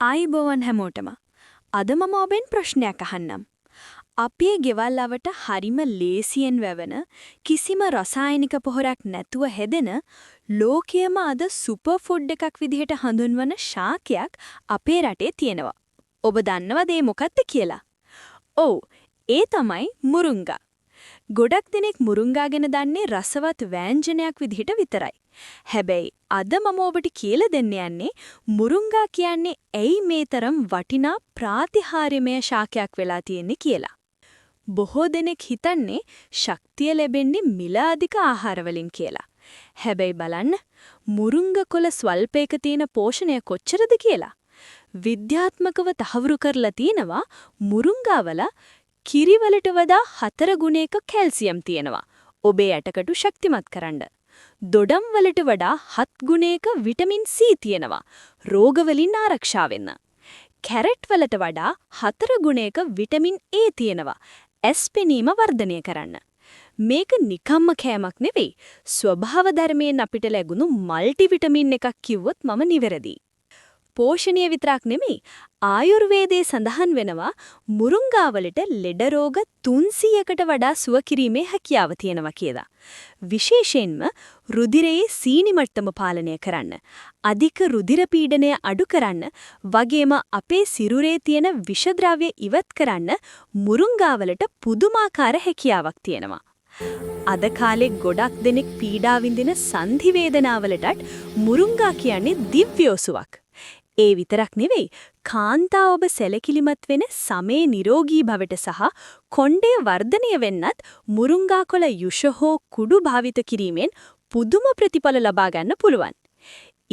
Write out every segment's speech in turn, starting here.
ආයිබෝවන් හැමෝටම. අද මම ඔබෙන් ප්‍රශ්නයක් අහන්නම්. අපේ ගෙවල් අවට හරිම ලේසියෙන් වැවෙන කිසිම රසායනික පොහොරක් නැතුව හැදෙන ලෝකයේම අද සුපර් ෆුඩ් එකක් විදිහට හඳුන්වන ශාකයක් අපේ රටේ තියෙනවා. ඔබ දන්නවද ඒ මොකක්ද කියලා? ඔව්, ඒ තමයි මුරුංගා. ගොඩක් දෙනෙක් මුරුංගා ගැන දන්නේ රසවත් වෑංජනයක් විදිහට විතරයි. හැබැයි අද මම ඔබට කියලා දෙන්න යන්නේ මුරුංගා කියන්නේ ඇයි මේ තරම් වටිනා ප්‍රාතිහාර්යමය ශාකයක් වෙලා තියෙන්නේ කියලා. බොහෝ දෙනෙක් හිතන්නේ ශක්තිය ලැබෙන්නේ මිල අධික ආහාරවලින් කියලා. හැබැයි බලන්න මුරුංග කොළ ස්වල්පයක තියෙන පෝෂණය කොච්චරද කියලා. විද්‍යාත්මකව තහවුරු කරලා තියෙනවා මුරුංගාවල කිරිවලට වඩා 4 ගුණයක කැල්සියම් තියෙනවා. ඔබේ ඇටකටු ශක්තිමත් කරන්න. දොඩම් වලට වඩා 7 ගුණයක විටමින් C තියෙනවා. රෝගවලින් ආරක්ෂා වෙන්න. කැරට් වලට වඩා 4 ගුණයක විටමින් A තියෙනවා. ඇස් පෙනීම වර්ධනය කරන්න. මේක නිකම්ම කෑමක් නෙවෙයි. ස්වභාව ධර්මයෙන් අපිට ලැබුණු මල්ටි විටමින් එකක් කිව්වොත් මම නිවැරදි. පෝෂණීය විතරක් නෙමෙයි ආයුර්වේදයේ සඳහන් වෙනවා මුරුංගා වලට ලෙඩ රෝග 300කට වඩා සුව කිරීමේ හැකියාව තියෙනවා කියලා. විශේෂයෙන්ම රුධිරයේ සීනි මට්ටම පාලනය කරන්න, අධික රුධිර පීඩනය අඩු කරන්න, වගේම අපේ සිරුරේ තියෙන විෂද්‍රව්‍ය ඉවත් කරන්න මුරුංගා වලට පුදුමාකාර හැකියාවක් තියෙනවා. අද කාලේ ගොඩක් දෙනෙක් පීඩා විඳින සන්ධි වේදනාවලටත් මුරුංගා කියන්නේ දිව්‍යෝසුවක්. ඒ විතරක් නෙවෙයි කාන්තා ඔබ සැලකිලිමත් වෙන සමේ නිරෝගී භවට සහ කොණ්ඩය වර්ධනය වෙන්නත් මුරුංගා කොළ යුෂ හෝ කුඩු භාවිත කිරීමෙන් පුදුම ප්‍රතිඵල ලබා ගන්න පුළුවන්.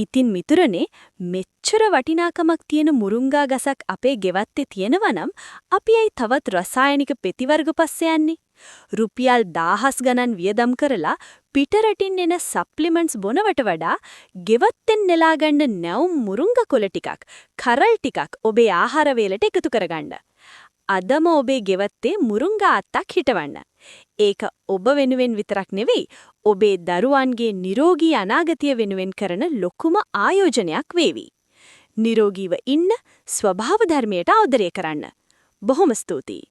ඉතින් මිතුරනේ මෙච්චර වටිනාකමක් තියෙන මුරුංගා ගසක් අපේ ගෙවත්තේ තියෙනවා නම් අපි ඇයි තවත් රසායනික පෙතිවර්ග පස්සේ යන්නේ? රුපියල් 1000 ගණන් වියදම් කරලා පිටරටින් එන සප්ලිමන්ට්ස් බොනවට වඩා ගෙවත්තෙන් නෙලා ගන්න නැවුම් මුරුංගා කොළ ටිකක්, කරල් ටිකක් ඔබේ ආහාර වේලට එකතු කරගන්න. අදම ඔබේ ගෙවත්තේ මුරුංගා අත්තක් හිටවන්න. ඒක ඔබ වෙනුවෙන් විතරක් නෙවෙයි, ඔබේ දරුවන්ගේ නිරෝගී අනාගතය වෙනුවෙන් කරන ලොකුම ආයෝජනයක් වේවි. නිරෝගීව ඉන්න ස්වභාව ධර්මයට ආදරය කරන්න. බොහොම ස්තුතියි.